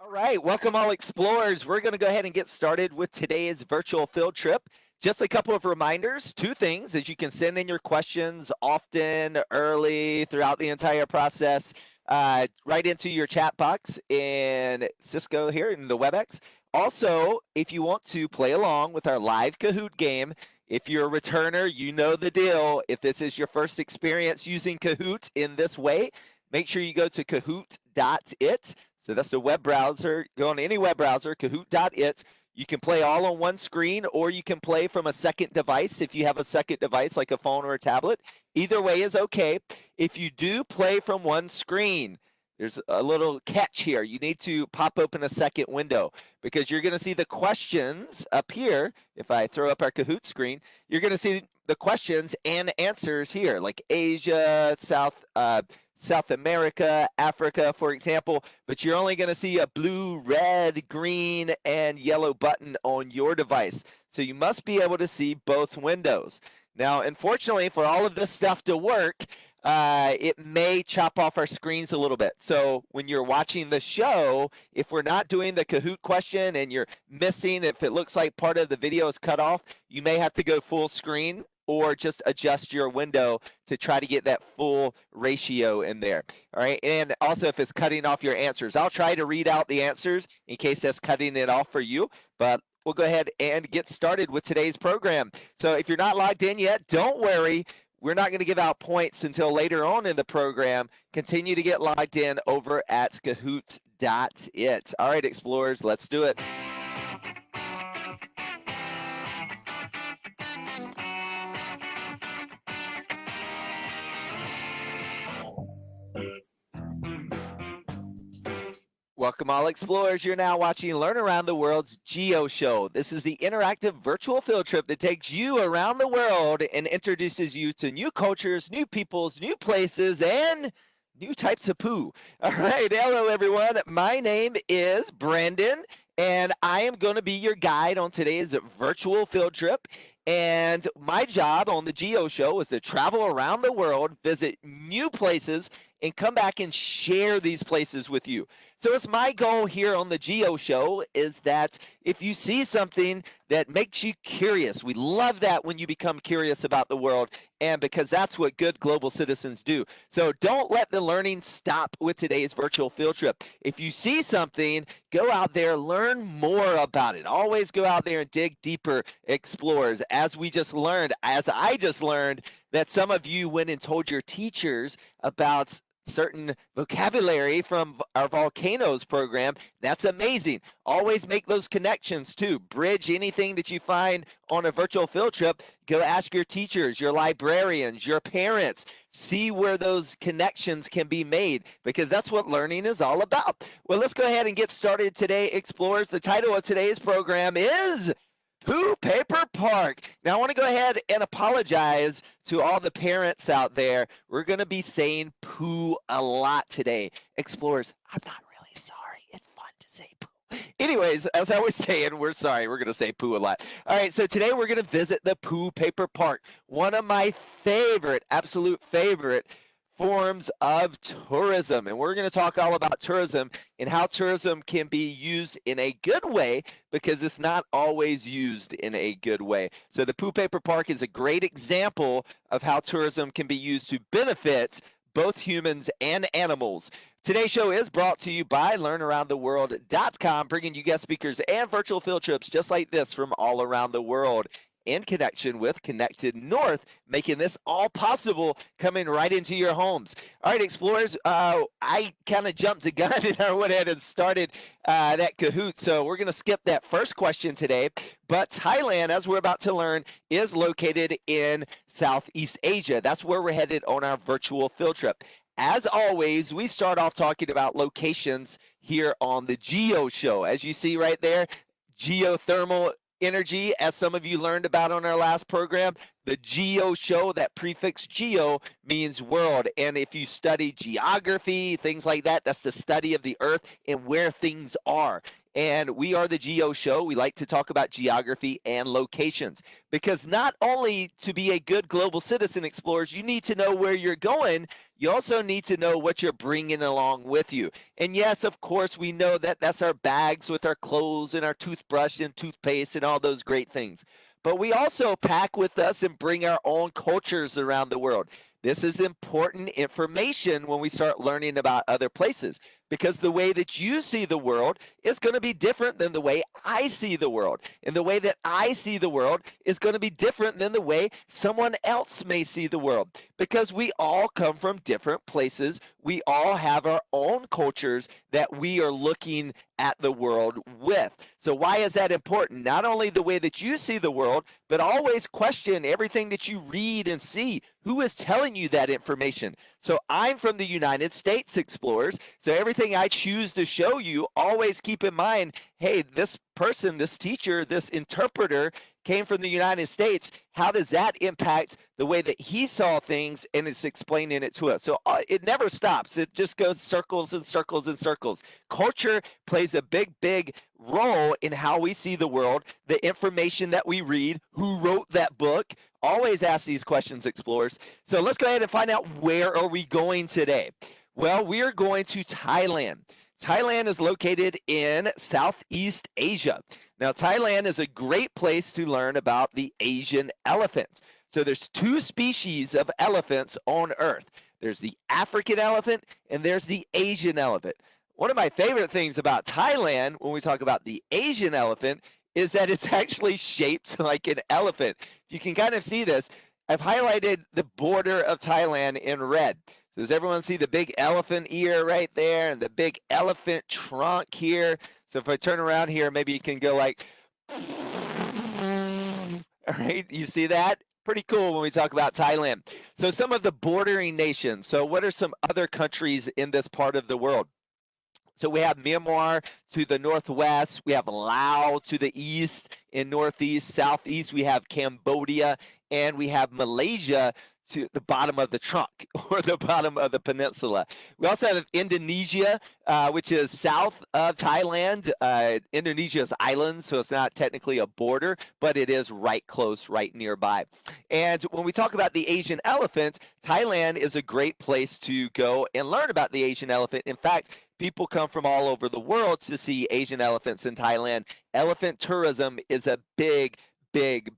All right, welcome all explorers. We're going to go ahead and get started with today's virtual field trip. Just a couple of reminders, two things, as you can send in your questions often, early, throughout the entire process, right into your chat box in Cisco here in the WebEx. Also, if you want to play along with our live Kahoot game, if you're a returner, you know the deal. If this is your first experience using Kahoot in this way, make sure you go to kahoot.it. So that's the web browser. Go on any web browser, kahoot.it. You can play all on one screen, or you can play from a second device if you have a second device like a phone or a tablet. Either way is okay. If you do play from one screen, there's a little catch here. You need to pop open a second window because you're going to see the questions up here. If I throw up our Kahoot screen, you're going to see the questions and answers here, like Asia, South America, Africa, for example, but you're only going to see a blue, red, green, and yellow button on your device. So you must be able to see both windows. Now, unfortunately, for all of this stuff to work, it may chop off our screens a little bit. So when you're watching the show, if we're not doing the Kahoot question and you're missing, if it looks like part of the video is cut off, you may have to go full screen or just adjust your window to try to get that full ratio in there. All right, and also if it's cutting off your answers, I'll try to read out the answers in case that's cutting it off for you, but we'll go ahead and get started with today's program. So if you're not logged in yet, don't worry. We're not going to give out points until later on in the program. Continue to get logged in over at kahoot.it. All right, explorers, let's do it. Welcome all explorers. You're now watching Learn Around the World's Geo Show. This is the interactive virtual field trip that takes you around the world and introduces you to new cultures, new peoples, new places, and new types of poo. All right, hello everyone. My name is Brandon, and I am going to be your guide on today's virtual field trip. And my job on the Geo Show is to travel around the world, visit new places, and come back and share these places with you. So it's my goal here on the Geo Show is that if you see something that makes you curious, we love that when you become curious about the world, and because that's what good global citizens do. So don't let the learning stop with today's virtual field trip. If you see something, go out there, learn more about it. Always go out there and dig deeper, explorers. As we just learned, as I just learned, that some of you went and told your teachers about certain vocabulary from our volcanoes program. That's amazing. Always make those connections too. Bridge anything that you find on a virtual field trip. Go ask your teachers, your librarians, your parents. See where those connections can be made because that's what learning is all about. Well, let's go ahead and get started today, explorers. The title of today's program is Poo Paper Park. Now, I want to go ahead and apologize to all the parents out there. We're going to be saying poo a lot today. Explorers, I'm not really sorry. It's fun to say poo. Anyways, as I was saying, we're sorry. We're going to say poo a lot. All right, so today we're going to visit the Poo Paper Park, one of my favorite, absolute favorite forms of tourism. And we're going to talk all about tourism and how tourism can be used in a good way because it's not always used in a good way. So the Poo Paper Park is a great example of how tourism can be used to benefit both humans and animals. Today's show is brought to you by LearnAroundTheWorld.com, bringing you guest speakers and virtual field trips just like this from all around the world, in connection with Connected North, making this all possible, coming right into your homes. All right, explorers, I kind of jumped the gun and I went ahead and started that Kahoot, so we're going to skip that first question today. But Thailand, as we're about to learn, is located in Southeast Asia. That's where we're headed on our virtual field trip. As always, we start off talking about locations here on the Geo Show. As you see right there, geothermal energy, as some of you learned about on our last program. The Geo Show, that prefix geo means world. And if you study geography, things like that, that's the study of the earth and where things are. And we are the Geo Show. We like to talk about geography and locations because not only to be a good global citizen, explorers, you need to know where you're going. you also need to know what you're bringing along with you. And yes, of course, we know that that's our bags with our clothes and our toothbrush and toothpaste and all those great things. But we also pack with us and bring our own cultures around the world. This is important information when we start learning about other places, because the way that you see the world is going to be different than the way I see the world. And the way that I see the world is going to be different than the way someone else may see the world, because we all come from different places. We all have our own cultures that we are looking at the world with. So why is that important? Not only the way that you see the world, but always question everything that you read and see. Who is telling you that information? So I'm from the United States, explorers. So everything I choose to show you, always keep in mind, hey, this person, this teacher, this interpreter came from the United States. How does that impact the way that he saw things and is explaining it to us? So it never stops. It just goes circles and circles and circles. Culture plays a big, big role in how we see the world, the information that we read, who wrote that book. Always ask these questions, explorers. So let's go ahead and find out, where are we going today? Well, we are going to Thailand. Thailand is located in Southeast Asia. Now, Thailand is a great place to learn about the Asian elephants. So there's two species of elephants on Earth. There's the African elephant and there's the Asian elephant. One of my favorite things about Thailand when we talk about the Asian elephant is that it's actually shaped like an elephant. You can kind of see this. I've highlighted the border of Thailand in red. Does everyone see the big elephant ear right there and the big elephant trunk here? So if I turn around here, maybe you can go like, all right, you see that? Pretty cool when we talk about Thailand. So some of the bordering nations. So what are some other countries in this part of the world? So we have Myanmar to the northwest, we have Laos to the east and northeast, southeast, we have Cambodia, and we have Malaysia to the bottom of the trunk or the bottom of the peninsula. We also have Indonesia, which is south of Thailand. Indonesia's islands, so it's not technically a border, but it is right close, right nearby. And when we talk about the Asian elephant, Thailand is a great place to go and learn about the Asian elephant. In fact, people come from all over the world to see Asian elephants in Thailand. Elephant tourism is a big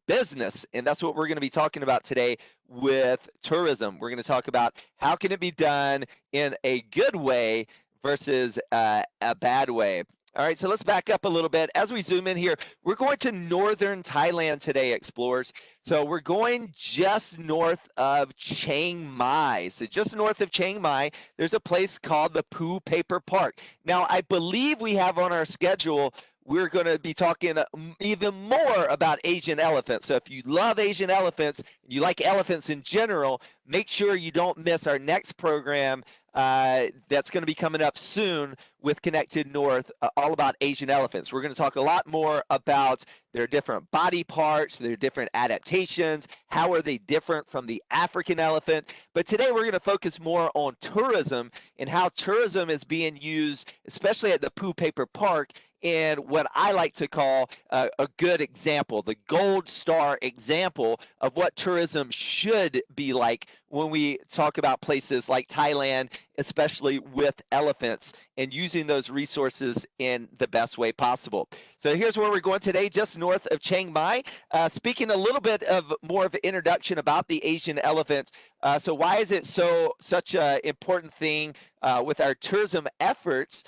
business, and that's what we're going to be talking about today with tourism. We're going to talk about how can it be done in a good way versus a bad way. All right, so let's back up a little bit. As we zoom in here, we're going to northern Thailand today, explorers. So we're going just north of Chiang Mai. So just north of Chiang Mai, there's a place called the Poo Paper Park. Now, I believe we have on our schedule, we're going to be talking even more about Asian elephants. So if you love Asian elephants, you like elephants in general, make sure you don't miss our next program that's going to be coming up soon with Connected North, all about Asian elephants. We're going to talk a lot more about their different body parts, their different adaptations, how are they different from the African elephant. But today we're going to focus more on tourism and how tourism is being used, especially at the Poo Paper Park, in what I like to call a good example, the gold star example of what tourism should be like when we talk about places like Thailand, especially with elephants, and using those resources in the best way possible. So here's where we're going today, just north of Chiang Mai. Speaking a little bit of more of an introduction about the Asian elephant. So why is it such an important thing with our tourism efforts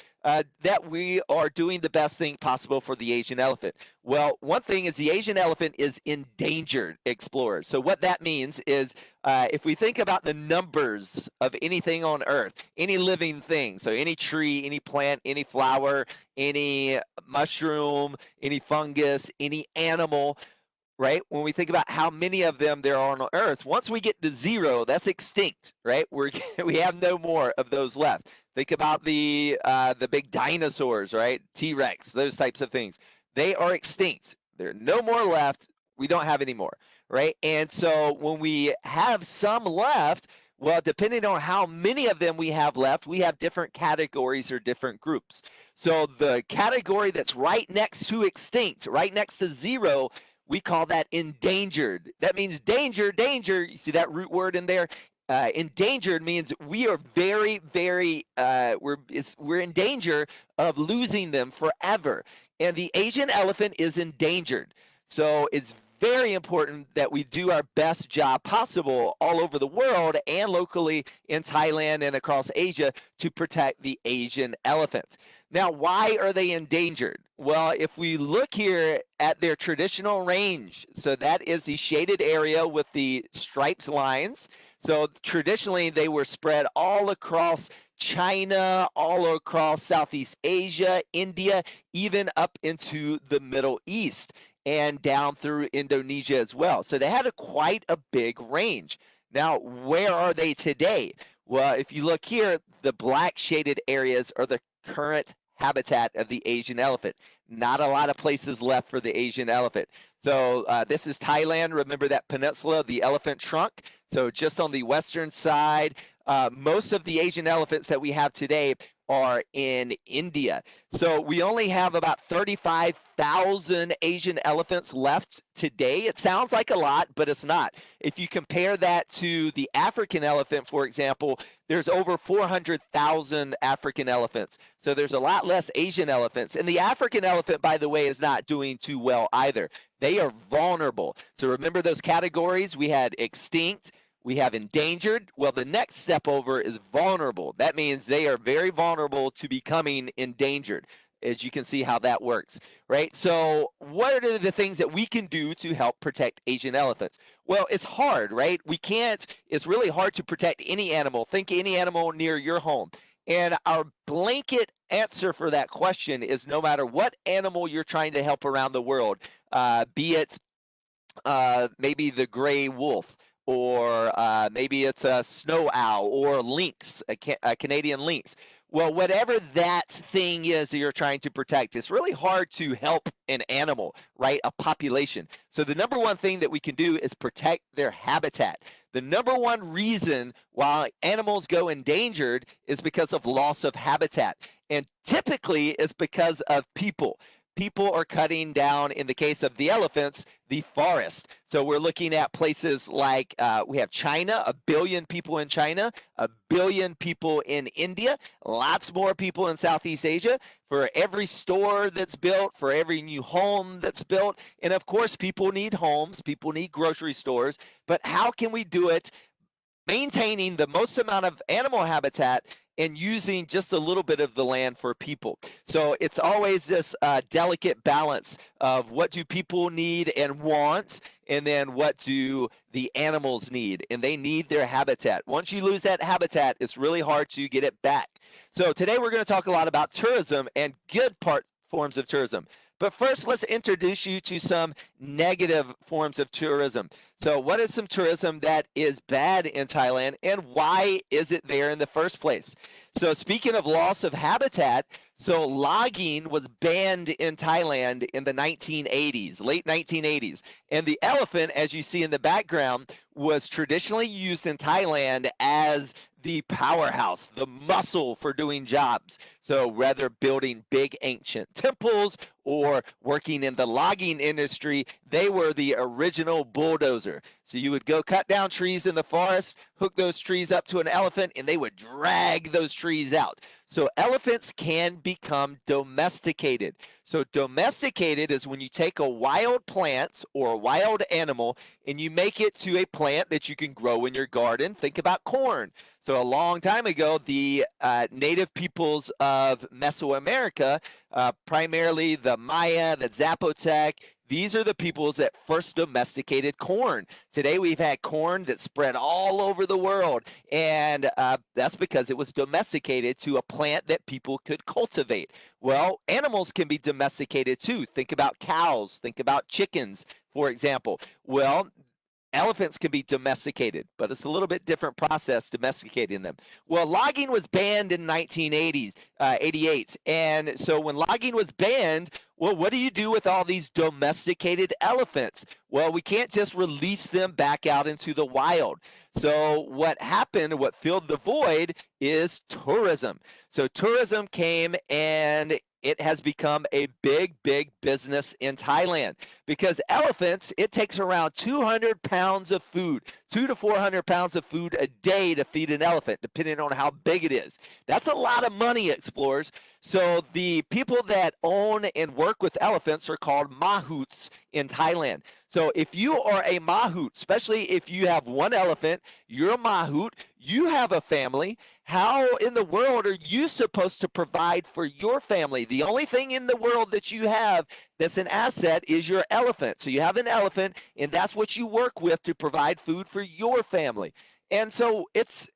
that we are doing the best thing possible for the Asian elephant? Well, one thing is the Asian elephant is endangered, explorers. So what that means is if we think about the numbers of anything on Earth, any living thing, so any tree, any plant, any flower, any mushroom, any fungus, any animal, right? When we think about how many of them there are on Earth, once we get to zero, that's extinct, right? We have no more of those left. Think about the big dinosaurs, right? T-Rex, those types of things. They are extinct. There are no more left. We don't have any more, right? And so when we have some left, well, depending on how many of them we have left, we have different categories or different groups. So the category that's right next to extinct, right next to zero, we call that endangered. That means danger, danger. You see that root word in there? Endangered means we are very, very, we're in danger of losing them forever. And the Asian elephant is endangered. So it's very important that we do our best job possible all over the world and locally in Thailand and across Asia to protect the Asian elephants. Now, why are they endangered? Well, if we look here at their traditional range, so that is the shaded area with the striped lines. So traditionally, they were spread all across China, all across Southeast Asia, India, even up into the Middle East and down through Indonesia as well. So they had quite a big range. Now, where are they today? Well, if you look here, the black shaded areas are the current habitat of the Asian elephant. Not a lot of places left for the Asian elephant. So this is Thailand. Remember that peninsula, the elephant trunk? So just on the western side, most of the Asian elephants that we have today are in India. So we only have about 35,000 Asian elephants left today. It sounds like a lot, but it's not. If you compare that to the African elephant, for example, there's over 400,000 African elephants. So there's a lot less Asian elephants. And the African elephant, by the way, is not doing too well either. They are vulnerable. So remember those categories? We had extinct, we have endangered. Well, the next step over is vulnerable. That means they are very vulnerable to becoming endangered, as you can see how that works, right? So what are the things that we can do to help protect Asian elephants? Well, it's hard, right? It's really hard to protect any animal. Think any animal near your home. And our blanket answer for that question is no matter what animal you're trying to help around the world, be it maybe the gray wolf, or maybe it's a snow owl or lynx, a Canadian lynx. Well, whatever that thing is that you're trying to protect, it's really hard to help an animal, right? A population. So the number one thing that we can do is protect their habitat. The number one reason why animals go endangered is because of loss of habitat. And typically it's because of people. People are cutting down, in the case of the elephants, the forest. So we're looking at places like we have China, 1 billion people in China, 1 billion people in India, lots more people in Southeast Asia. For every store that's built, for every new home that's built, and of course people need homes, people need grocery stores, but how can we do it maintaining the most amount of animal habitat and using just a little bit of the land for people? So it's always this delicate balance of what do people need and want, and then what do the animals need, and they need their habitat. Once you lose that habitat, it's really hard to get it back. So today we're going to talk a lot about tourism and good forms of tourism. But first, let's introduce you to some negative forms of tourism. So what is some tourism that is bad in Thailand, and why is it there in the first place? So speaking of loss of habitat, so logging was banned in Thailand in the 1980s, late 1980s. And the elephant, as you see in the background, was traditionally used in Thailand as the powerhouse, the muscle for doing jobs. So whether building big ancient temples or working in the logging industry, they were the original bulldozer. So you would go cut down trees in the forest, hook those trees up to an elephant, and they would drag those trees out. So elephants can become domesticated. So domesticated is when you take a wild plant or a wild animal and you make it to a plant that you can grow in your garden. Think about corn. So a long time ago, the native peoples of Mesoamerica, primarily the Maya, the Zapotec, these are the peoples that first domesticated corn. Today we've had corn that's spread all over the world, and that's because it was domesticated to a plant that people could cultivate. Well, animals can be domesticated too. Think about cows, think about chickens, for example. Well, elephants can be domesticated, but it's a little bit different process domesticating them. Well, logging was banned in 1988. And so when logging was banned, well, what do you do with all these domesticated elephants? Well, we can't just release them back out into the wild. So what happened, what filled the void, is tourism. So tourism came and it has become a big, big business in Thailand because elephants, it takes around 200 pounds of food, 200 to 400 pounds of food a day to feed an elephant, depending on how big it is. That's a lot of money, explorers. So the people that own and work with elephants are called mahouts in Thailand. So if you are a mahout, especially if you have one elephant, you're a mahout, you have a family, how in the world are you supposed to provide for your family? The only thing in the world that you have that's an asset is your elephant. So you have an elephant, and that's what you work with to provide food for your family. And so it's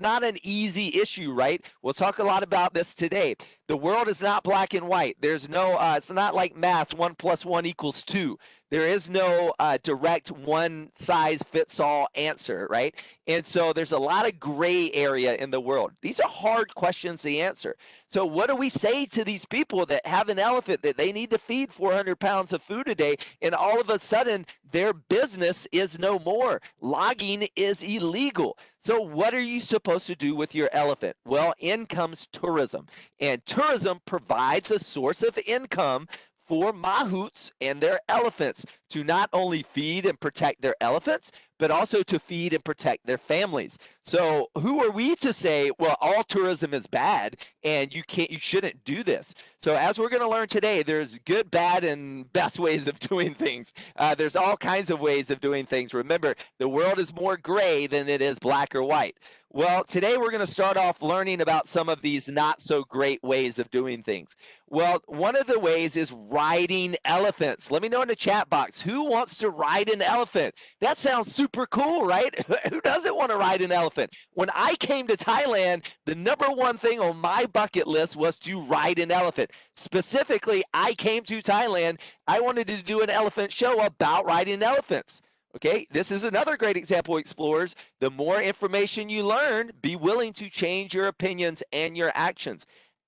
not an easy issue, right? We'll talk a lot about this today. The world is not black and white. There's no it's not like math, 1 + 1 = 2. There is no direct one size fits all answer, right? And so there's a lot of gray area in the world. These are hard questions to answer. So what do we say to these people that have an elephant that they need to feed 400 pounds of food a day, and all of a sudden their business is no more? Logging is illegal. So what are you supposed to do with your elephant? Well, in comes tourism, and tourism provides a source of income for mahouts and their elephants to not only feed and protect their elephants, but also to feed and protect their families. So who are we to say, well, all tourism is bad and you shouldn't do this? So as we're going to learn today, there's good, bad, and best ways of doing things. There's all kinds of ways of doing things. Remember, the world is more gray than it is black or white. Well, today we're going to start off learning about some of these not so great ways of doing things. Well, one of the ways is riding elephants. Let me know in the chat box, who wants to ride an elephant? That sounds super cool, right? Who doesn't want to ride an elephant? When I came to Thailand, the #1 thing on my bucket list was to ride an elephant. Specifically, I came to Thailand, I wanted to do an elephant show about riding elephants. Okay, this is another great example, explorers. The more information you learn, be willing to change your opinions and your actions.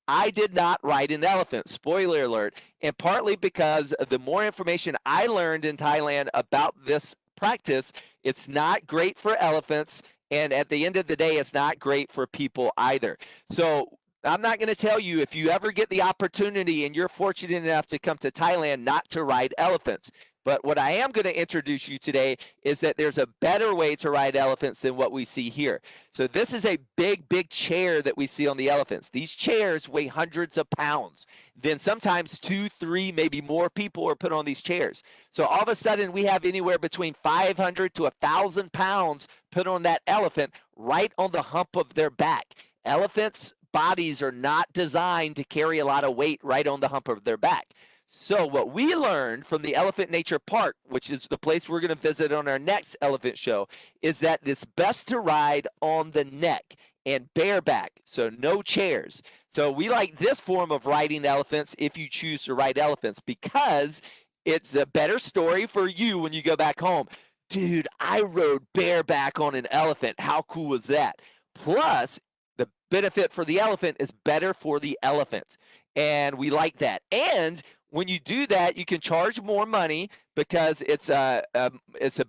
I did not ride an elephant, spoiler alert, and partly because the more information I learned in Thailand about this practice, it's not great for elephants, and at the end of the day, it's not great for people either. So I'm not going to tell you, if you ever get the opportunity and you're fortunate enough to come to Thailand, not to ride elephants. But what I am going to introduce you today is that there's a better way to ride elephants than what we see here. So this is a big, big chair that we see on the elephants. These chairs weigh hundreds of pounds. Then sometimes 2, 3, maybe more people are put on these chairs. So all of a sudden we have anywhere between 500 to 1,000 pounds put on that elephant right on the hump of their back. Elephants' bodies are not designed to carry a lot of weight right on the hump of their back. So what we learned from the Elephant Nature Park, which is the place we're going to visit on our next elephant show, is that it's best to ride on the neck and bareback, so no chairs. So we like this form of riding elephants if you choose to ride elephants, because it's a better story for you when you go back home. Dude, I rode bareback on an elephant. How cool was that? Plus, the benefit for the elephant is better for the elephant. And we like that. And when you do that, you can charge more money because it's a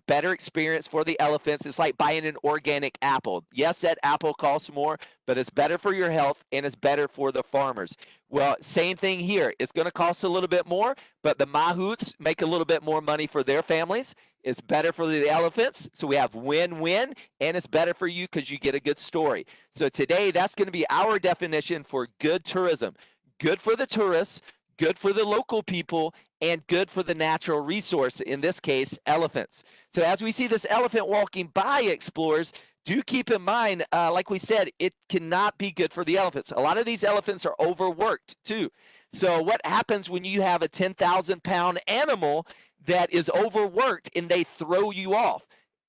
better experience for the elephants. It's like buying an organic apple. Yes, that apple costs more, but it's better for your health and it's better for the farmers. Well, same thing here. It's going to cost a little bit more, but the mahouts make a little bit more money for their families. It's better for the elephants, so we have win-win, and it's better for you because you get a good story. So today, that's going to be our definition for good tourism. Good for the tourists, good for the local people, and good for the natural resource, in this case, elephants. So as we see this elephant walking by, explorers, do keep in mind, like we said, it cannot be good for the elephants. A lot of these elephants are overworked too. So what happens when you have a 10,000-pound animal that is overworked and they throw you off?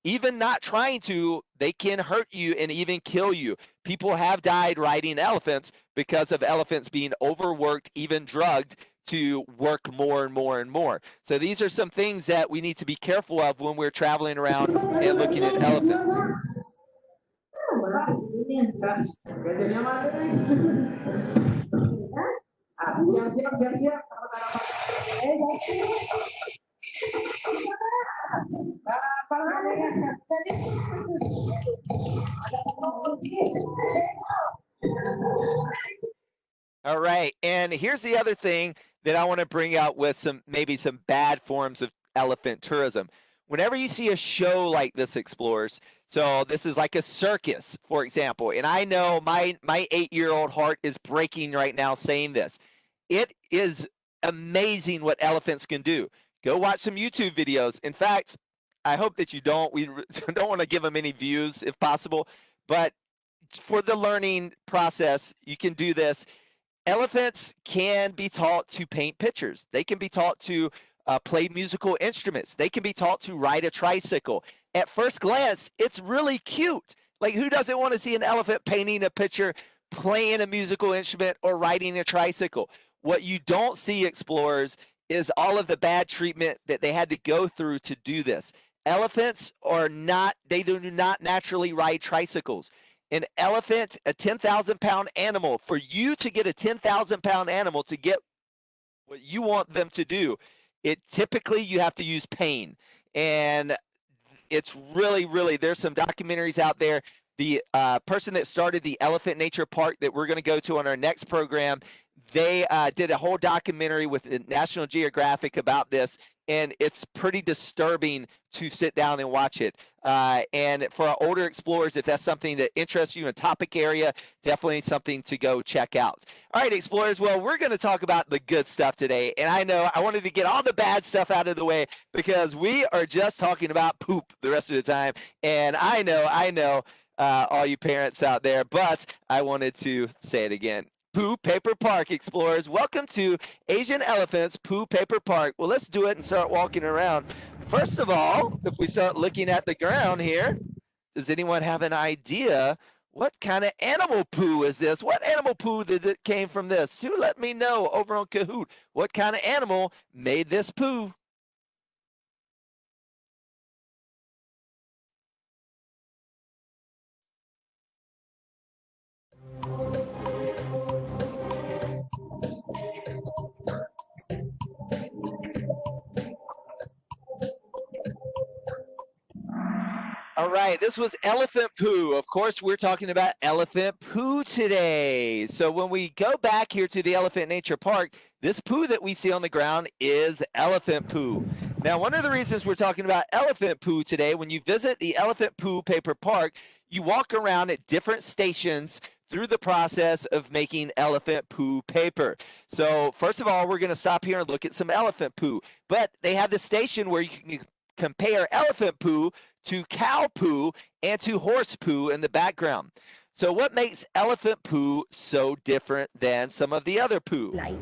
Even not trying to, they can hurt you and even kill you. People have died riding elephants because of elephants being overworked, even drugged, to work more and more and more. So these are some things that we need to be careful of when we're traveling around and looking at elephants. All right. And here's the other thing that I want to bring out with maybe some bad forms of elephant tourism. Whenever you see a show like this, explorers, so this is like a circus, for example, and I know my 8-year-old heart is breaking right now saying this. It is amazing what elephants can do. Go watch some YouTube videos. In fact, I hope that you don't. We don't want to give them any views if possible, but for the learning process, you can do this. Elephants can be taught to paint pictures. They can be taught to play musical instruments. They can be taught to ride a tricycle. At first glance, it's really cute. Like, who doesn't want to see an elephant painting a picture, playing a musical instrument, or riding a tricycle? What you don't see, explorers, is all of the bad treatment that they had to go through to do this. Elephants they do not naturally ride tricycles. An elephant, a 10,000-pound animal, for you to get a 10,000-pound animal to get what you want them to do, typically you have to use pain. And it's really, there's some documentaries out there. The person that started the Elephant Nature Park that we're going to go to on our next program, they did a whole documentary with National Geographic about this, and it's pretty disturbing to sit down and watch it. And for our older explorers, if that's something that interests you in a topic area, definitely something to go check out. All right, explorers, well, we're going to talk about the good stuff today. And I know I wanted to get all the bad stuff out of the way because we are just talking about poop the rest of the time. And I know, all you parents out there, but I wanted to say it again. Poo Paper Park, explorers. Welcome to Asian Elephants Poo Paper Park. Well, let's do it and start walking around. First of all, if we start looking at the ground here, does anyone have an idea what kind of animal poo is this? What animal poo came from this? Who let me know over on Kahoot? What kind of animal made this poo? All right, this was elephant poo. Of course, we're talking about elephant poo today. So when we go back here to the Elephant Nature Park, this poo that we see on the ground is elephant poo. Now, one of the reasons we're talking about elephant poo today, when you visit the Elephant Poo Paper Park, you walk around at different stations through the process of making elephant poo paper. So first of all, we're going to stop here and look at some elephant poo. But they have the station where you can compare elephant poo to cow poo and to horse poo in the background. So what makes elephant poo so different than some of the other poo? Light.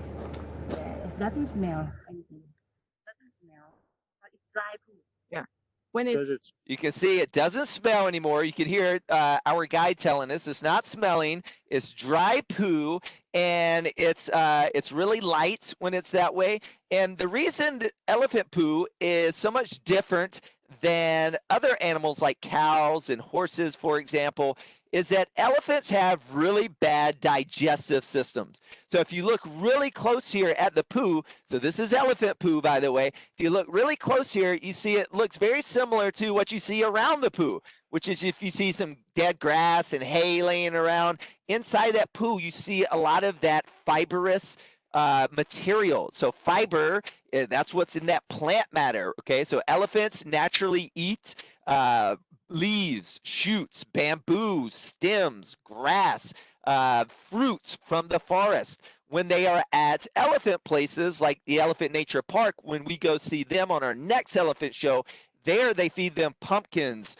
It doesn't smell anything. Doesn't smell. It's dry poo. Yeah. When it's You can see it doesn't smell anymore. You can hear our guide telling us it's not smelling. It's dry poo, and it's really light when it's that way. And the reason that elephant poo is so much different than other animals like cows and horses, for example, is that elephants have really bad digestive systems. So if you look really close here at the poo, so this is elephant poo, by the way. If you look really close here, you see it looks very similar to what you see around the poo, which is if you see some dead grass and hay laying around, inside that poo, you see a lot of that fibrous material. So fiber, that's what's in that plant matter, okay? So elephants naturally eat leaves, shoots, bamboo, stems, grass, fruits from the forest. When they are at elephant places like the Elephant Nature Park, when we go see them on our next elephant show, there they feed them pumpkins,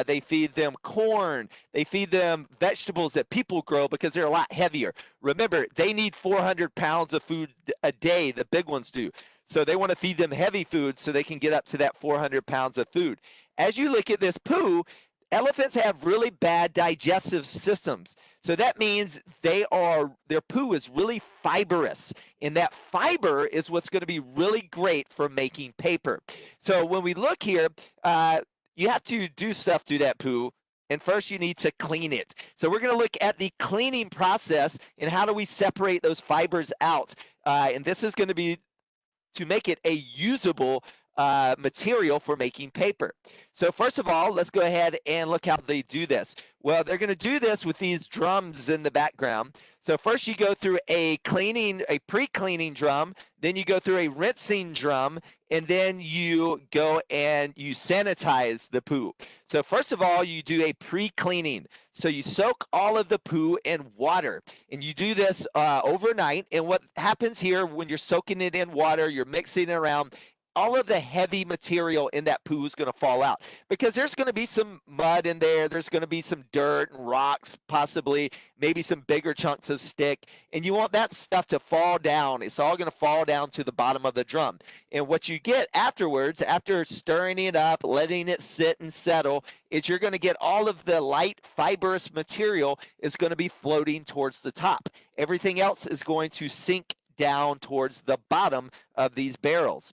they feed them corn, they feed them vegetables that people grow because they're a lot heavier. Remember, they need 400 pounds of food a day, the big ones do. So they want to feed them heavy food so they can get up to that 400 pounds of food. As you look at this poo, elephants have really bad digestive systems. So that means their poo is really fibrous. And that fiber is what's going to be really great for making paper. So when we look here, you have to do stuff to that poo. And first you need to clean it. So we're going to look at the cleaning process and how do we separate those fibers out. And this is going to be to make it a usable material for making paper. So first of all, let's go ahead and look how they do this. Well, they're going to do this with these drums in the background. So first you go through a pre-cleaning drum, then you go through a rinsing drum, and then you go and you sanitize the poo. So first of all, you do a pre-cleaning. So you soak all of the poo in water, and you do this overnight. And what happens here when you're soaking it in water, you're mixing it around, all of the heavy material in that poo is going to fall out because there's going to be some mud in there. There's going to be some dirt and rocks, possibly, maybe some bigger chunks of stick. And you want that stuff to fall down. It's all going to fall down to the bottom of the drum. And what you get afterwards, after stirring it up, letting it sit and settle, is you're going to get all of the light fibrous material is going to be floating towards the top. Everything else is going to sink down towards the bottom of these barrels.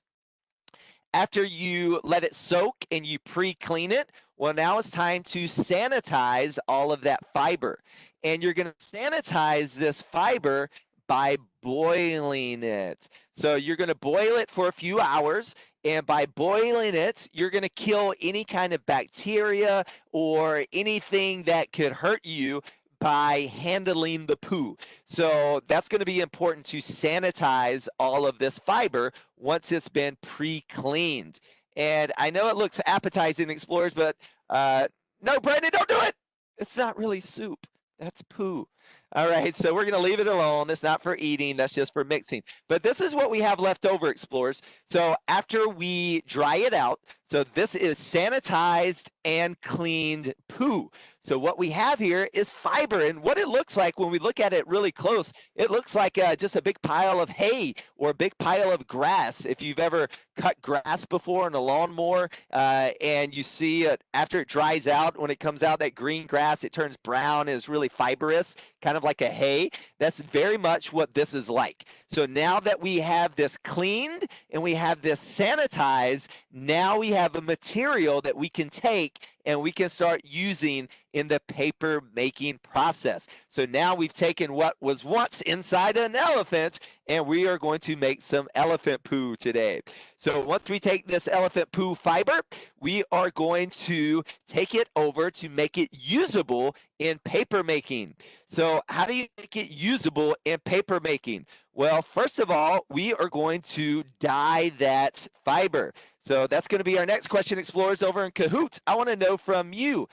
After you let it soak and you pre-clean it, well, now it's time to sanitize all of that fiber. And you're going to sanitize this fiber by boiling it. So you're going to boil it for a few hours, and by boiling it, you're going to kill any kind of bacteria or anything that could hurt you by handling the poo. So that's going to be important to sanitize all of this fiber once it's been pre-cleaned. And I know it looks appetizing, explorers, but no, Brandon, don't do it. It's not really soup. That's poo. All right, so we're going to leave it alone. That's not for eating. That's just for mixing. But this is what we have left over, explorers. So after we dry it out, so this is sanitized and cleaned poo. So what we have here is fiber, and what it looks like when we look at it really close, it looks like just a big pile of hay or a big pile of grass. If you've ever cut grass before in a lawnmower and you see it after it dries out, when it comes out, that green grass, it turns brown and is really fibrous, kind of like a hay. That's very much what this is like. So now that we have this cleaned and we have this sanitized, now we have a material that we can take and we can start using in the paper making process. So now we've taken what was once inside an elephant and we are going to make some elephant poo today. So once we take this elephant poo fiber, we are going to take it over to make it usable in paper making. So how do you make it usable in paper making? Well, first of all, we are going to dye that fiber. So that's going to be our next question, explorers, over in Kahoot. I want to know from you,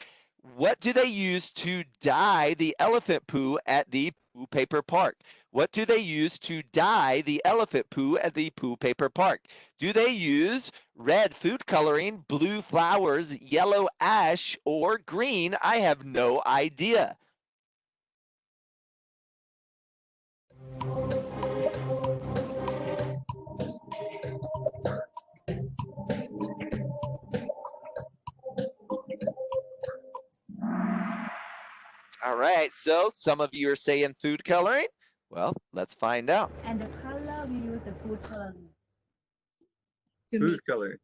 what do they use to dye the elephant poo at the Poo Paper Park? What do they use to dye the elephant poo at the Poo Paper Park? Do they use red food coloring, blue flowers, yellow ash, or green? I have no idea. All right, so some of you are saying food coloring. Well, let's find out. And the color we use the food coloring. Food coloring.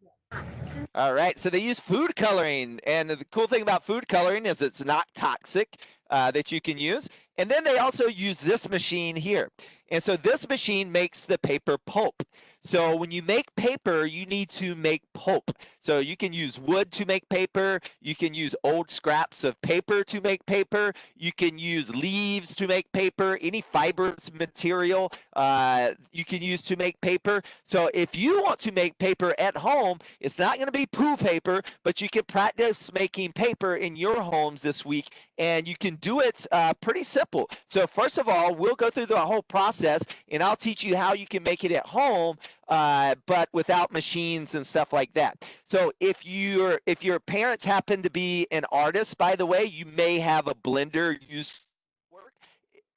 All right, so they use food coloring, and the cool thing about food coloring is it's not toxic that you can use. And then they also use this machine here. And so this machine makes the paper pulp. So when you make paper, you need to make pulp. So you can use wood to make paper. You can use old scraps of paper to make paper. You can use leaves to make paper. Any fibrous material you can use to make paper. So if you want to make paper at home, it's not going to be poo paper, but you can practice making paper in your homes this week, and you can do it pretty simple. So first of all, we'll go through the whole process, and I'll teach you how you can make it at home, but without machines and stuff like that. So if your parents happen to be an artist, by the way, you may have a blender used.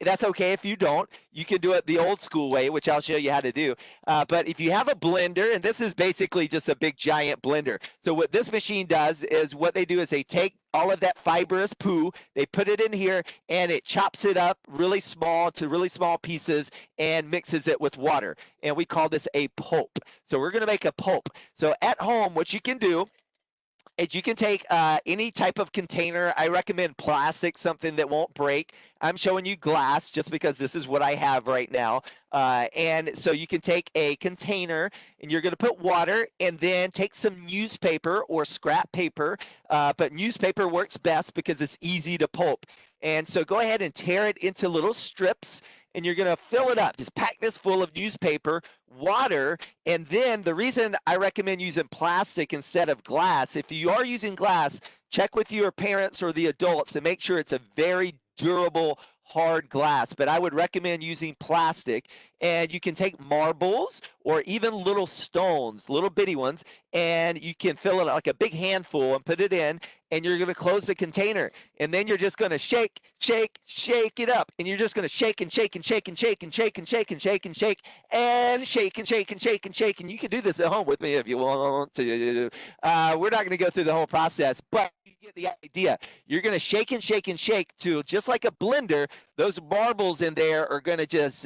That's okay if you don't. You can do it the old school way, which I'll show you how to do. But if you have a blender, and this is basically just a big giant blender. So what this machine does is what they do is they take all of that fibrous poo, they put it in here, and it chops it up really small to really small pieces and mixes it with water. And we call this a pulp. So we're going to make a pulp. So at home, what you can do is you can take any type of container. I recommend plastic, something that won't break. I'm showing you glass just because this is what I have right now. And so you can take a container and you're going to put water and then take some newspaper or scrap paper. But newspaper works best because it's easy to pulp. And so go ahead and tear it into little strips and you're going to fill it up. Just pack this full of newspaper, water, and then the reason I recommend using plastic instead of glass, if you are using glass, check with your parents or the adults to make sure it's a very durable, hard glass. But I would recommend using plastic, and you can take marbles or even little stones, little bitty ones, and you can fill it like a big handful and put it in, and you're going to close the container, and then you're just going to shake it up, and you're just going to shake and shake and shake and shake and shake and shake and shake and shake and shake and shake and shake and shake. And you can do this at home with me if you want to. We're not going to go through the whole process, but you get the idea. You're going to shake and shake and shake to just like a blender. Those marbles in there are going to just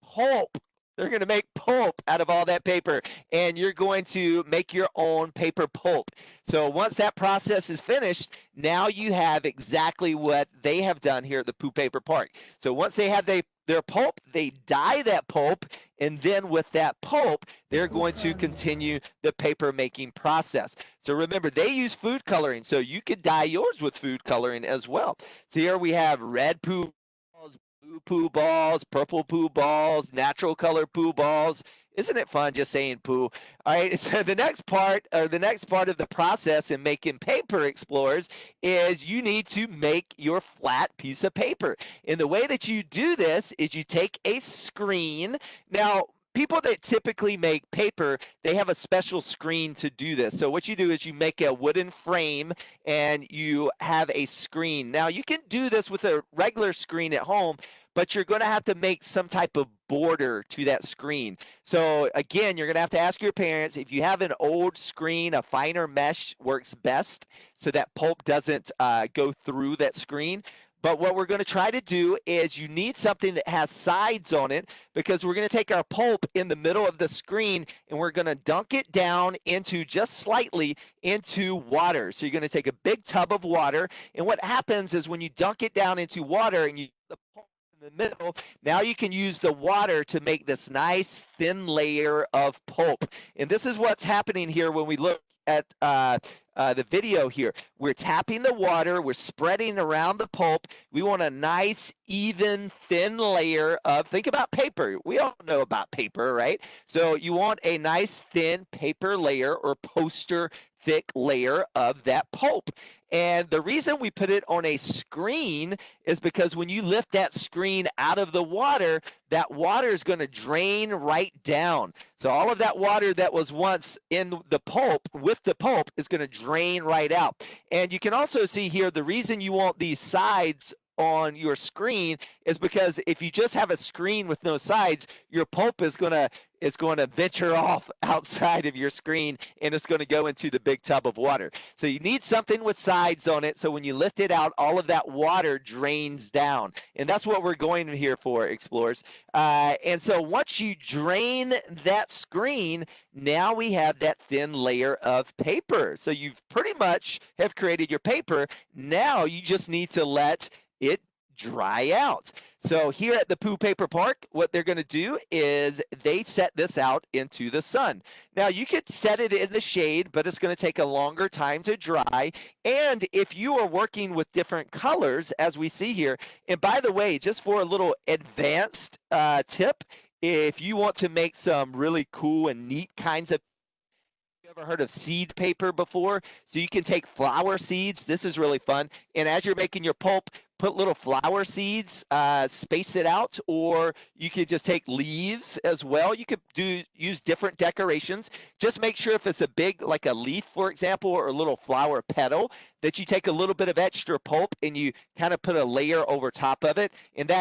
pulp. They're going to make pulp out of all that paper, and you're going to make your own paper pulp. So once that process is finished, now you have exactly what they have done here at the Poo Paper Park. So once they have their pulp, they dye that pulp, and then with that pulp, they're going to continue the paper making process. So remember, they use food coloring, so you could dye yours with food coloring as well. So here we have red poo balls, blue poo balls, purple poo balls, natural color poo balls. Isn't it fun just saying poo? All right, so the next part of the process in making paper, explorers, is you need to make your flat piece of paper. And the way that you do this is you take a screen. Now, people that typically make paper, they have a special screen to do this. So what you do is you make a wooden frame and you have a screen. Now, you can do this with a regular screen at home, but you're going to have to make some type of border to that screen. So again, you're going to have to ask your parents. If you have an old screen, a finer mesh works best so that pulp doesn't go through that screen. But what we're going to try to do is you need something that has sides on it, because we're going to take our pulp in the middle of the screen and we're going to dunk it down into just slightly into water. So you're going to take a big tub of water, and what happens is when you dunk it down into water and you the pulp in the middle, now you can use the water to make this nice thin layer of pulp. And this is what's happening here when we look at the video here. We're tapping the water, we're spreading around the pulp. We want a nice, even, thin layer of, think about paper. We all know about paper, right? So you want a nice, thin paper layer or poster thick layer of that pulp. And the reason we put it on a screen is because when you lift that screen out of the water, that water is going to drain right down. So all of that water that was once in the pulp, with the pulp, is going to drain right out. And you can also see here the reason you want these sides on your screen is because if you just have a screen with no sides, your pulp is going to venture off outside of your screen and it's going to go into the big tub of water. So you need something with sides on it, so when you lift it out, all of that water drains down. And that's what we're going here for, explorers. And so once you drain that screen, now we have that thin layer of paper. So you've pretty much have created your paper. Now you just need to let it dry out. So here at the Poo Paper Park, what they're going to do is they set this out into the sun. Now, you could set it in the shade, but it's going to take a longer time to dry. And if you are working with different colors, as we see here, and by the way, just for a little advanced tip, if you want to make some really cool and neat kinds of, ever heard of seed paper before? So you can take flower seeds. This is really fun. And as you're making your pulp, put little flower seeds, space it out, or you could just take leaves as well. You could use different decorations. Just make sure if it's a big, like a leaf, for example, or a little flower petal, that you take a little bit of extra pulp and you kind of put a layer over top of it, and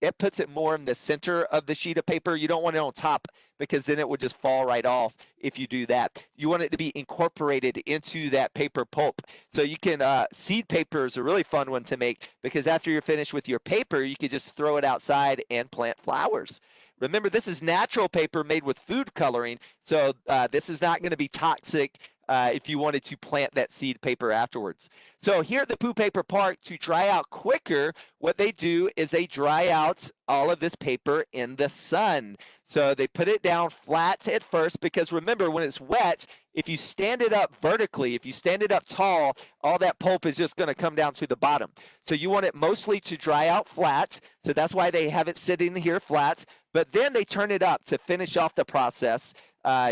it puts it more in the center of the sheet of paper. You don't want it on top, because then it would just fall right off if you do that. You want it to be incorporated into that paper pulp. So you can, seed paper is a really fun one to make, because after you're finished with your paper, you can just throw it outside and plant flowers. Remember, this is natural paper made with food coloring, so this is not going to be toxic if you wanted to plant that seed paper afterwards. So here at the Poo Paper Park, to dry out quicker, what they do is they dry out all of this paper in the sun. So they put it down flat at first, because remember, when it's wet, if you stand it up vertically, if you stand it up tall, all that pulp is just going to come down to the bottom. So you want it mostly to dry out flat. So that's why they have it sitting here flat. But then they turn it up to finish off the process.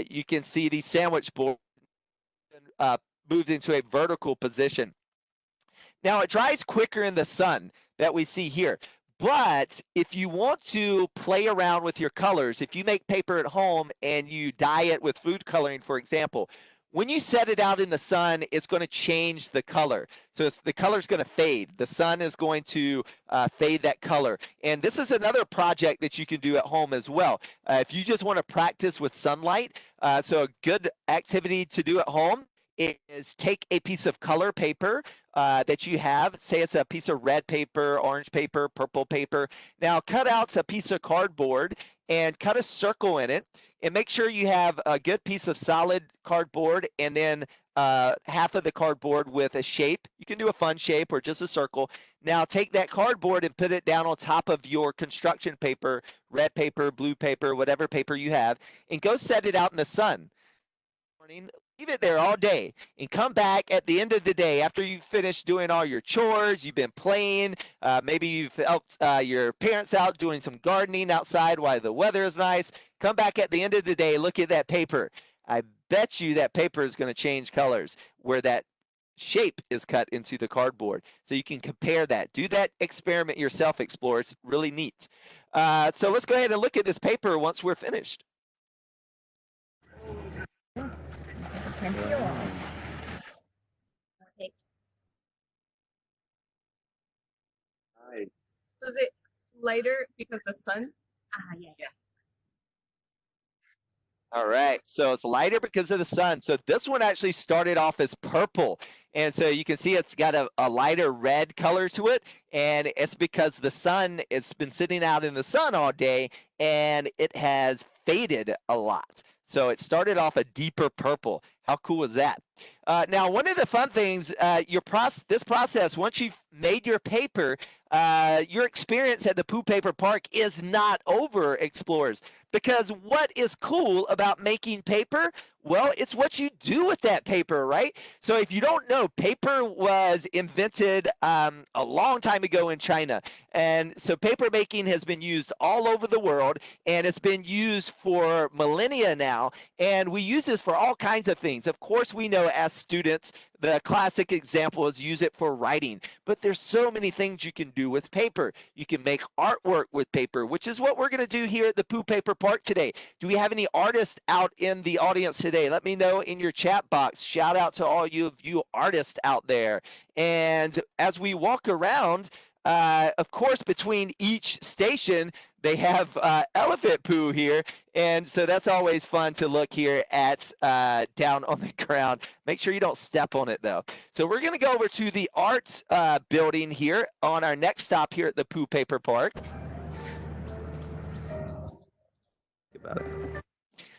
You can see these sandwich boards moved into a vertical position. Now it dries quicker in the sun that we see here. But if you want to play around with your colors, if you make paper at home and you dye it with food coloring, for example, when you set it out in the sun, it's going to change the color. So the color's going to fade. The sun is going to fade that color. And this is another project that you can do at home as well. If you just want to practice with sunlight, so a good activity to do at home is take a piece of color paper that you have. Say it's a piece of red paper, orange paper, purple paper. Now cut out a piece of cardboard and cut a circle in it, and make sure you have a good piece of solid cardboard, and then half of the cardboard with a shape. You can do a fun shape or just a circle. Now take that cardboard and put it down on top of your construction paper, red paper, blue paper, whatever paper you have, and go set it out in the sun. Leave it there all day, and come back at the end of the day after you've finished doing all your chores, you've been playing, maybe you've helped your parents out doing some gardening outside while the weather is nice. Come back at the end of the day, look at that paper. I bet you that paper is going to change colors where that shape is cut into the cardboard. So you can compare that. Do that experiment yourself, Explorer. It's really neat. So let's go ahead and look at this paper once we're finished. Okay. Nice. So is it lighter because the sun? Yes. Yeah. All right, so it's lighter because of the sun. So this one actually started off as purple. And so you can see it's got a lighter red color to it. And it's because the sun, it's been sitting out in the sun all day, and it has faded a lot. So it started off a deeper purple. How cool is that? Now, one of the fun things, this process, once you've made your paper, your experience at the Poo Paper Park is not over, Explorers. Because what is cool about making paper? Well, it's what you do with that paper, right? So if you don't know, paper was invented a long time ago in China. And so paper making has been used all over the world, and it's been used for millennia now. And we use this for all kinds of things. Of course, we know as students, the classic example is use it for writing. But there's so many things you can do with paper. You can make artwork with paper, which is what we're going to do here at the Poo Paper Park today. Do we have any artists out in the audience today? Let me know in your chat box. Shout out to all you artists out there. And as we walk around, of course, between each station, they have elephant poo here, and so that's always fun to look here at down on the ground. Make sure you don't step on it, though. So we're going to go over to the art building here on our next stop here at the Poo Paper Park.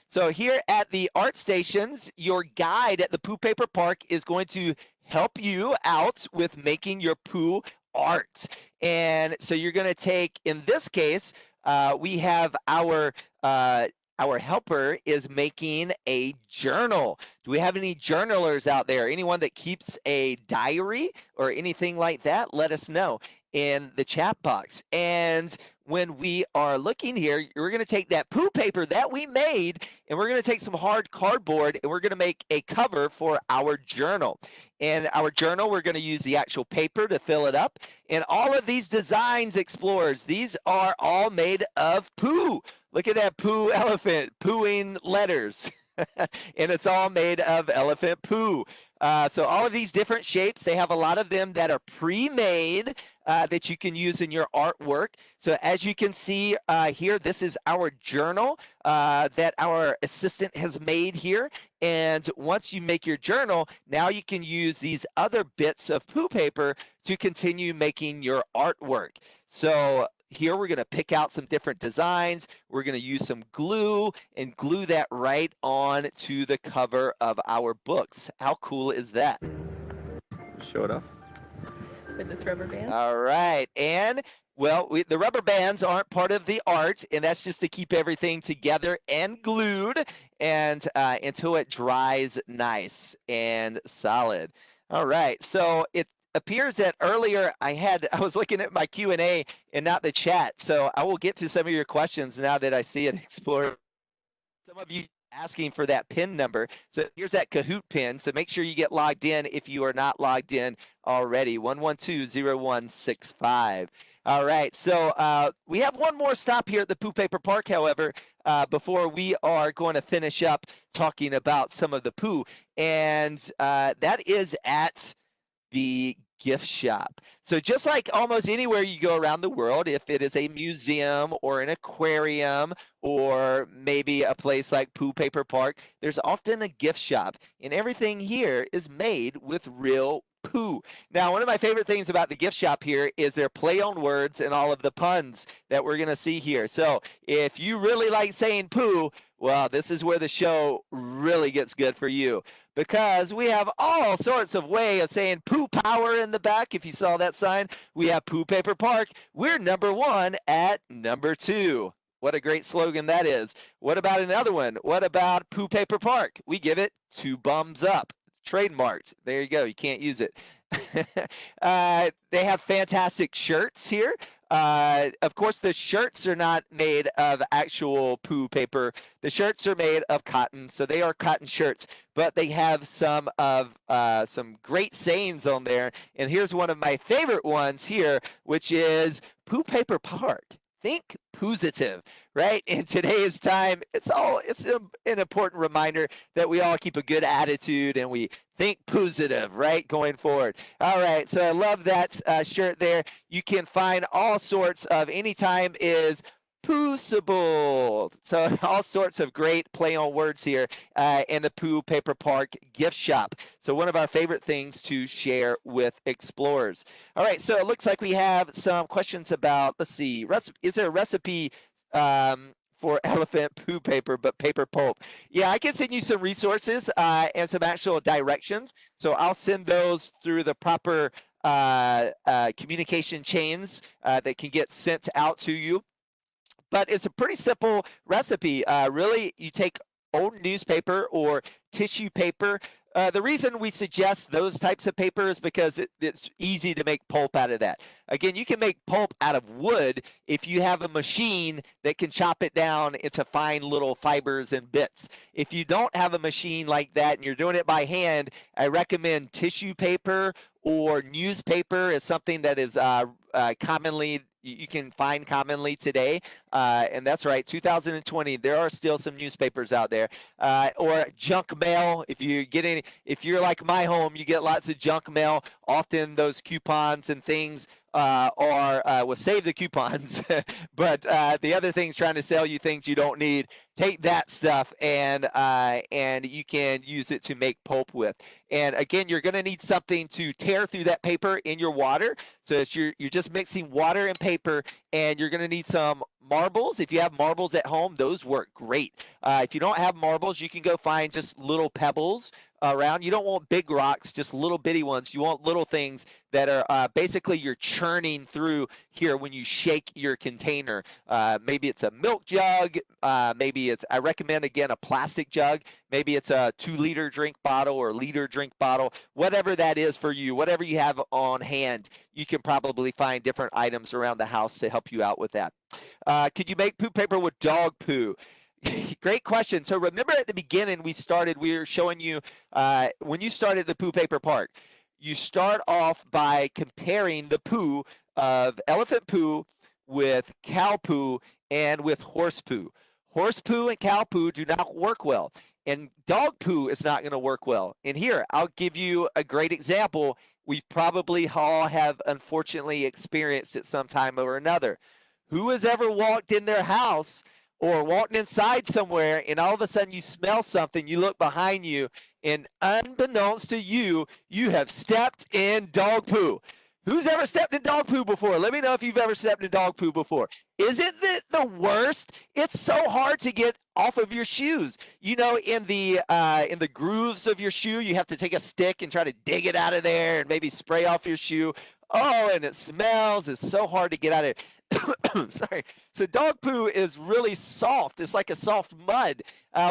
So here at the art stations, your guide at the Poo Paper Park is going to help you out with making your poo art. And so you're going to take, in this case, we have our helper is making a journal. Do we have any journalers out there? Anyone that keeps a diary or anything like that? Let us know in the chat box. And when we are looking here, we're going to take that poo paper that we made, and we're going to take some hard cardboard, and we're going to make a cover for our journal. And our journal, we're going to use the actual paper to fill it up. And all of these designs, Explorers, these are all made of poo. Look at that poo elephant pooing letters. And it's all made of elephant poo. So all of these different shapes, they have a lot of them that are pre-made that you can use in your artwork. So as you can see here, this is our journal that our assistant has made here. And once you make your journal, now you can use these other bits of poo paper to continue making your artwork. So here we're going to pick out some different designs. We're going to use some glue and glue that right on to the cover of our books. How cool is that? Show it off. With this rubber band. All right. And well, the rubber bands aren't part of the art, and that's just to keep everything together and glued and until it dries nice and solid. All right. So it appears that earlier I was looking at my Q&A and not the chat. So I will get to some of your questions now that I see it. Explore. Some of you asking for that PIN number. So here's that Kahoot PIN. So make sure you get logged in if you are not logged in already. 112-0165. All right. So we have one more stop here at the Poo Paper Park, however, before we are going to finish up talking about some of the poo. And that is at the gift shop. So just like almost anywhere you go around the world, if it is a museum or an aquarium or maybe a place like Poo Paper Park, there's often a gift shop, and everything here is made with real poo. Now, one of my favorite things about the gift shop here is their play on words and all of the puns that we're going to see here. So if you really like saying poo, well, this is where the show really gets good for you, because we have all sorts of way of saying poo power in the back. If you saw that sign, we have Poo Paper Park. We're number 1 at number 2. What a great slogan that is. What about another one? What about Poo Paper Park? We give it 2 thumbs up. Trademarked. There you go. You can't use it. They have fantastic shirts here. Of course, the shirts are not made of actual poo paper. The shirts are made of cotton, so they are cotton shirts. But they have some great sayings on there. And here's one of my favorite ones here, which is Poo Paper Park. Think positive, right? In today's time, it's an important reminder that we all keep a good attitude and we think positive, right, going forward. All right, so I love that shirt there. You can find all sorts of anytime is Poosable. So all sorts of great play on words here in the Poo Paper Park gift shop. So one of our favorite things to share with explorers. All right, so it looks like we have some questions about, let's see, is there a recipe for elephant poo paper, but paper pulp? Yeah, I can send you some resources and some actual directions. So I'll send those through the proper communication chains that can get sent out to you. But it's a pretty simple recipe. Really, you take old newspaper or tissue paper. The reason we suggest those types of paper is because it's easy to make pulp out of that. Again, you can make pulp out of wood if you have a machine that can chop it down into fine little fibers and bits. If you don't have a machine like that and you're doing it by hand, I recommend tissue paper or newspaper is something that is commonly you can find commonly today, and that's right, 2020, there are still some newspapers out there, or junk mail. If you're like my home, you get lots of junk mail. Often those coupons and things will save the coupons, but the other things trying to sell you things you don't need. Take that stuff and you can use it to make pulp with. And again, you're going to need something to tear through that paper in your water. So you're just mixing water and paper, and you're going to need some marbles. If you have marbles at home, those work great. If you don't have marbles, you can go find just little pebbles around. You don't want big rocks, just little bitty ones. You want little things that are basically you're churning through here when you shake your container. Maybe it's a milk jug. Maybe I recommend, again, a plastic jug. Maybe it's a 2-liter drink bottle or liter drink bottle. Whatever that is for you, whatever you have on hand, you can probably find different items around the house to help you out with that. Could you make poo paper with dog poo? Great question. So remember at the beginning we were showing you when you started the Poo Paper Park, you start off by comparing the poo of elephant poo with cow poo and with horse poo. Horse poo and cow poo do not work well, and dog poo is not going to work well. And here, I'll give you a great example we probably all have unfortunately experienced at some time or another. Who has ever walked in their house or walked inside somewhere and all of a sudden you smell something, you look behind you, and unbeknownst to you, you have stepped in dog poo? Who's ever stepped in dog poo before? Let me know if you've ever stepped in dog poo before. Isn't it the worst? It's so hard to get off of your shoes. You know, in the grooves of your shoe, you have to take a stick and try to dig it out of there and maybe spray off your shoe. Oh, and it smells. It's so hard to get out of it. Sorry. So dog poo is really soft. It's like a soft mud,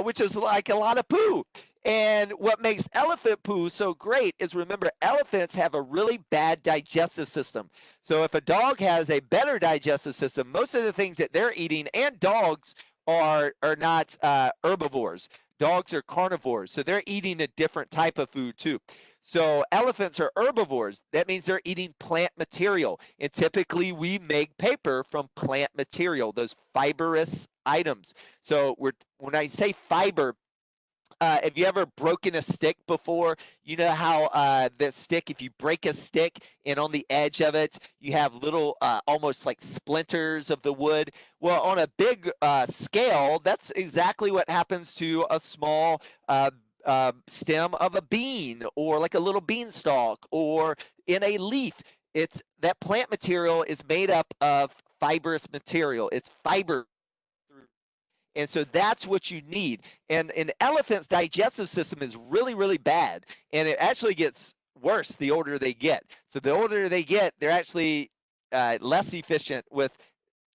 which is like a lot of poo. And what makes elephant poo so great is, remember, elephants have a really bad digestive system. So if a dog has a better digestive system, most of the things that they're eating, and dogs are not herbivores. Dogs are carnivores, so they're eating a different type of food too. So elephants are herbivores. That means they're eating plant material. And typically we make paper from plant material, those fibrous items. So when I say fiber, have you ever broken a stick before? You know how the stick, if you break a stick and on the edge of it, you have little almost like splinters of the wood. Well, on a big scale, that's exactly what happens to a small stem of a bean, or like a little beanstalk, or in a leaf. It's that plant material is made up of fibrous material. It's fiber. And so that's what you need. And an elephant's digestive system is really, really bad. And it actually gets worse the older they get. So the older they get, they're actually less efficient with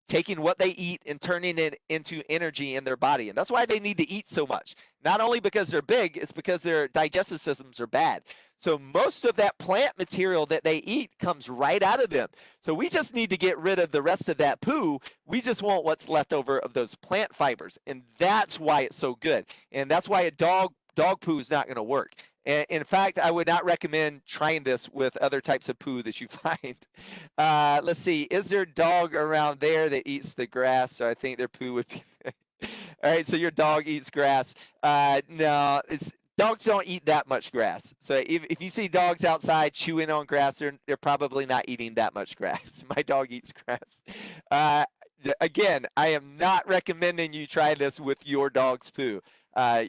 taking what they eat and turning it into energy in their body. And that's why they need to eat so much. Not only because they're big, it's because their digestive systems are bad. So most of that plant material that they eat comes right out of them. So we just need to get rid of the rest of that poo. We just want what's left over of those plant fibers. And that's why it's so good. And that's why a dog poo is not going to work. And in fact, I would not recommend trying this with other types of poo that you find. Let's see. Is there a dog around there that eats the grass? So I think their poo would be. All right. So your dog eats grass. No, dogs don't eat that much grass. So if you see dogs outside chewing on grass, they're probably not eating that much grass. My dog eats grass. Again, I am not recommending you try this with your dog's poo.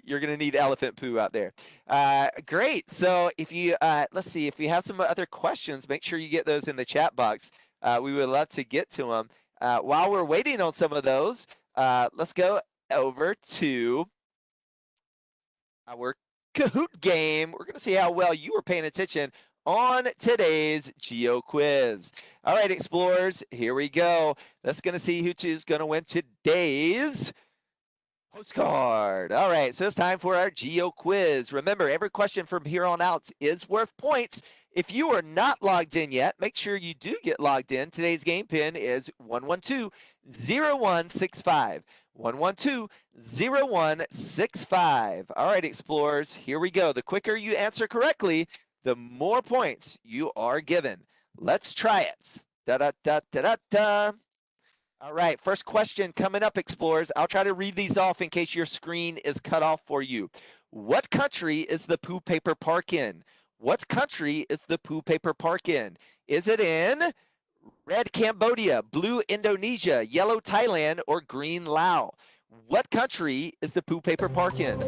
You're going to need elephant poo out there. Great. So if you, let's see, if you have some other questions, make sure you get those in the chat box. We would love to get to them. While we're waiting on some of those, let's go over to our Kahoot game. We're going to see how well you were paying attention on today's Geo quiz. All right, explorers, here we go. Let's going to see who's going to win today's postcard. All right, so it's time for our Geo quiz. Remember, every question from here on out is worth points. If you are not logged in yet, make sure you do get logged in. Today's game pin is 112-0165. 112-0165. All right, explorers, here we go. The quicker you answer correctly, the more points you are given. Let's try it. Da-da-da-da-da-da. All right, first question coming up, explorers. I'll try to read these off in case your screen is cut off for you. What country is the Poo Paper Park in? What country is the Poo Paper Park in? Is it in red Cambodia, blue Indonesia, yellow Thailand, or green Laos? What country is the Poo Paper Park in?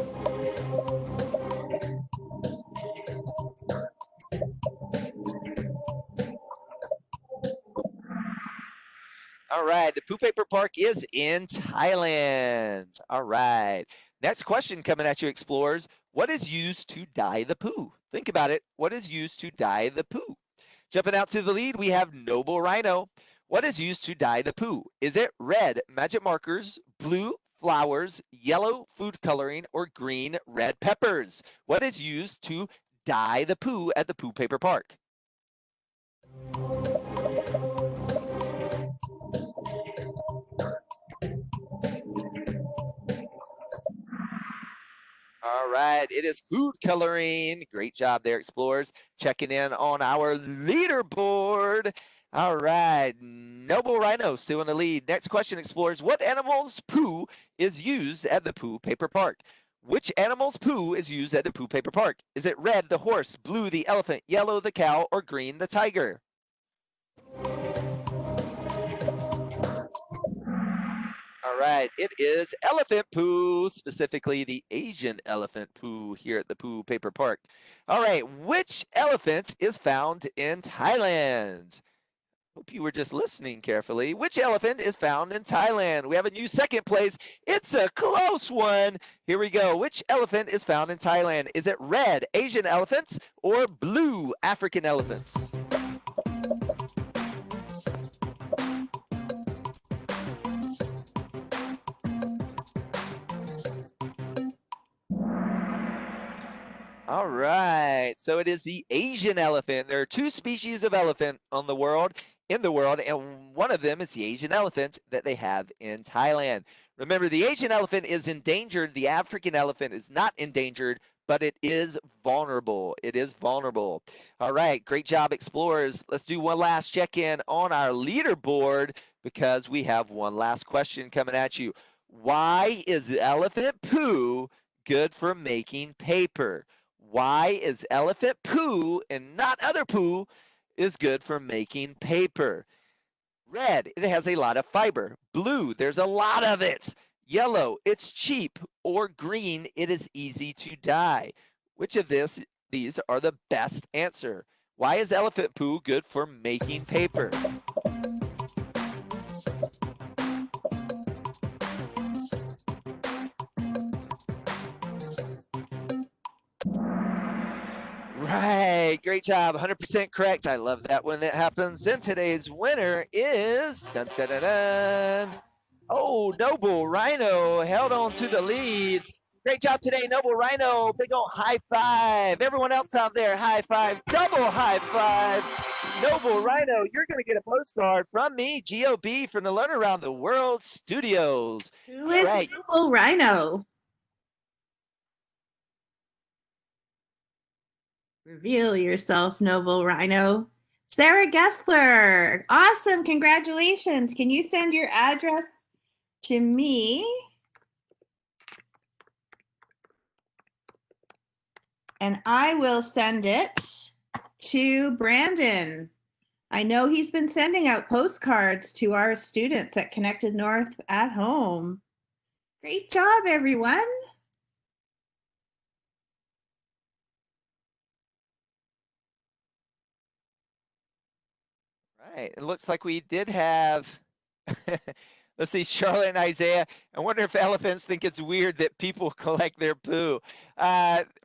All right, the Poo Paper Park is in Thailand. All right. Next question coming at you, explorers. What is used to dye the poo? Think about it. What is used to dye the poo? Jumping out to the lead, we have Noble Rhino. What is used to dye the poo? Is it red magic markers, blue flowers, yellow food coloring, or green red peppers? What is used to dye the poo at the Poo Paper Park? All right, it is food coloring. Great job there, explorers. Checking in on our leaderboard. All right, Noble Rhino still in the lead. Next question, explorers. What animal's poo is used at the Poo Paper Park? Which animal's poo is used at the Poo Paper Park? Is it red, the horse, blue, the elephant, yellow, the cow, or green, the tiger? All All right, it is elephant poo, specifically the Asian elephant poo here at the Poo Paper Park. All right, which elephant is found in Thailand? Hope you were just listening carefully. Which elephant is found in Thailand? We have a new second place. It's a close one. Here we go. Which elephant is found in Thailand? Is it red Asian elephants or blue African elephants? All right, so it is the Asian elephant. There are two species of elephant in the world, and one of them is the Asian elephant that they have in Thailand. Remember, the Asian elephant is endangered. The African elephant is not endangered, but it is vulnerable. It is vulnerable. All right, great job, explorers. Let's do one last check-in on our leaderboard because we have one last question coming at you. Why is elephant poo good for making paper? Why is elephant poo and not other poo is good for making paper? Red, it has a lot of fiber. Blue, there's a lot of it. Yellow, it's cheap. Or green, it is easy to dye. Which of these are the best answer? Why is elephant poo good for making paper? Right, great job, 100% correct. I love that when that happens. And today's winner is, dun, dun, dun, dun. Oh, Noble Rhino held on to the lead. Great job today, Noble Rhino. Big old high five. Everyone else out there, high five, double high five. Noble Rhino, you're going to get a postcard from me, GOB, from the Learn Around the World Studios. Who is Noble Rhino? Reveal yourself, Noble Rhino. Sarah Gessler. Awesome. Congratulations. Can you send your address to me? And I will send it to Brandon. I know he's been sending out postcards to our students at Connected North at home. Great job, everyone. Right, it looks like we did have, let's see, Charlotte and Isaiah. I wonder if elephants think it's weird that people collect their poo.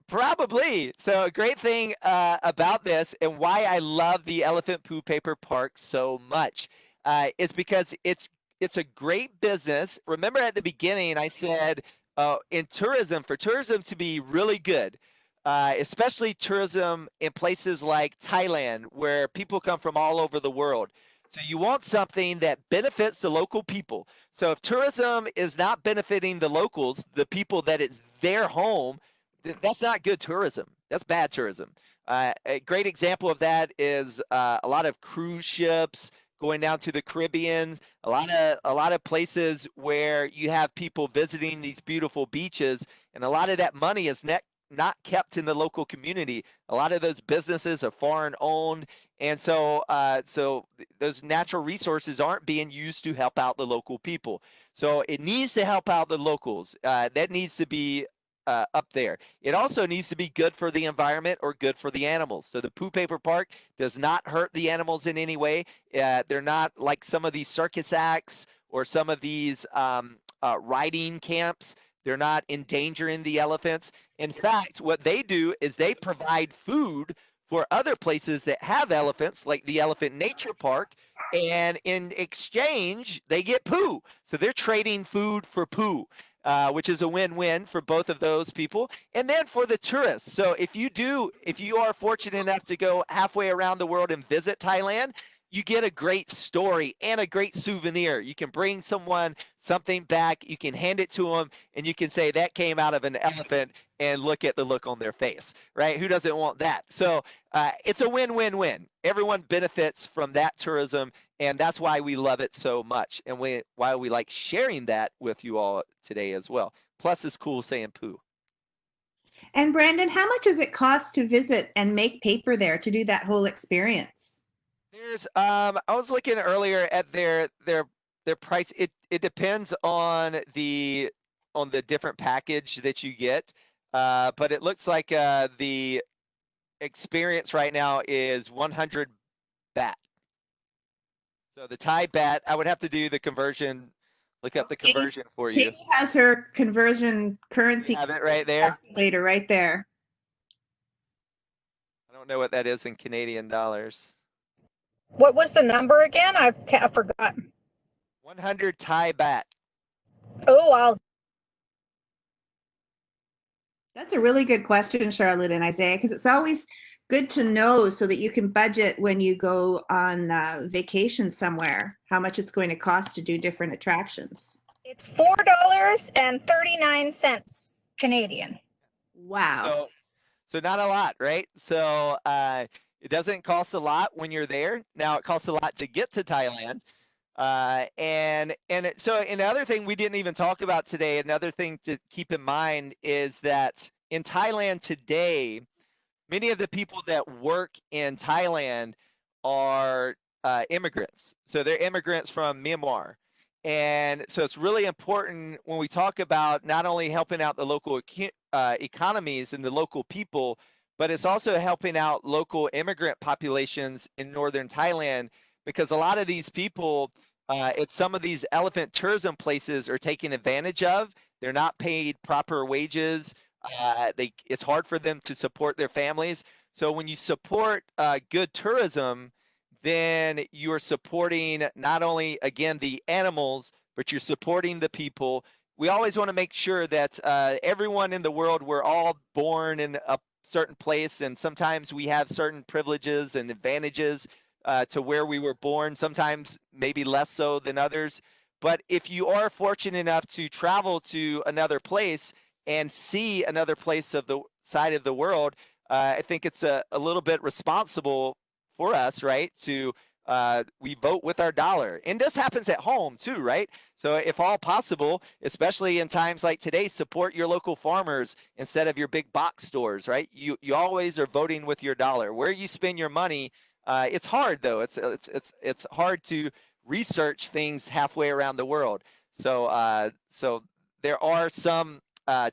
Probably. So a great thing about this and why I love the Elephant Poo Paper Park so much is because it's a great business. Remember at the beginning I said in tourism, for tourism to be really good, especially tourism in places like Thailand, where people come from all over the world. So you want something that benefits the local people. So if tourism is not benefiting the locals, the people that it's their home, that's not good tourism. That's bad tourism. A great example of that is a lot of cruise ships going down to the Caribbean, a lot of places where you have people visiting these beautiful beaches, and a lot of that money is not kept in the local community. A lot of those businesses are foreign owned, and so those natural resources aren't being used to help out the local people. So it needs to help out the locals. That needs to be up there. It also needs to be good for the environment or good for the animals. So the Poo Paper Park does not hurt the animals in any way. They're not like some of these circus acts or some of these riding camps. They're not endangering the elephants. In fact, what they do is they provide food for other places that have elephants, like the Elephant Nature Park, and in exchange, they get poo. So they're trading food for poo, which is a win-win for both of those people. And then for the tourists. So if you are fortunate enough to go halfway around the world and visit Thailand, you get a great story and a great souvenir. You can bring someone something back, you can hand it to them, and you can say that came out of an elephant, and look at the look on their face, right? Who doesn't want that? So it's a win-win-win. Everyone benefits from that tourism, and that's why we love it so much, and why we like sharing that with you all today as well. Plus, it's cool saying poo. And Brandon, how much does it cost to visit and make paper there to do that whole experience? There's I was looking earlier at their price. it depends on the different package that you get, but it looks like the experience right now is 100 baht. So the Thai baht, I would have to do the conversion, look up the conversion for you. Katie has her conversion currency You have it right there. calculator right there. I don't know what that is in Canadian dollars. What was the number again? I forgot. 100 Thai baht. Oh, That's a really good question, Charlotte and Isaiah, because it's always good to know so that you can budget when you go on vacation somewhere, how much it's going to cost to do different attractions. it's $4.39 Canadian. Wow. So not a lot, right? So it doesn't cost a lot when you're there. Now it costs a lot to get to Thailand. So another thing we didn't even talk about today, another thing to keep in mind is that in Thailand today, many of the people that work in Thailand are immigrants. So they're immigrants from Myanmar. And so it's really important when we talk about not only helping out the local economies and the local people, but it's also helping out local immigrant populations in northern Thailand, because a lot of these people at some of these elephant tourism places are taken advantage of. They're not paid proper wages. It's hard for them to support their families. So when you support good tourism, then you're supporting not only, again, the animals, but you're supporting the people. We always want to make sure that everyone in the world, we're all born in a certain place, and sometimes we have certain privileges and advantages to where we were born, sometimes maybe less so than others. But if you are fortunate enough to travel to another place and see another place of the side of the world, I think it's a little bit responsible for us, right? We vote with our dollar. And this happens at home too, right? So if all possible, especially in times like today, support your local farmers instead of your big box stores, right? You always are voting with your dollar. Where you spend your money, it's hard though. It's hard to research things halfway around the world. So there are some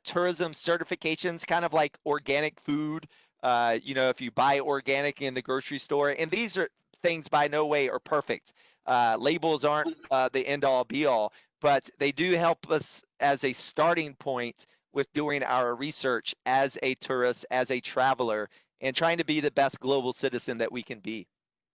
tourism certifications, kind of like organic food. If you buy organic in the grocery store, and these are things by no way are perfect. Labels aren't the end all be all, but they do help us as a starting point with doing our research as a tourist, as a traveler, and trying to be the best global citizen that we can be.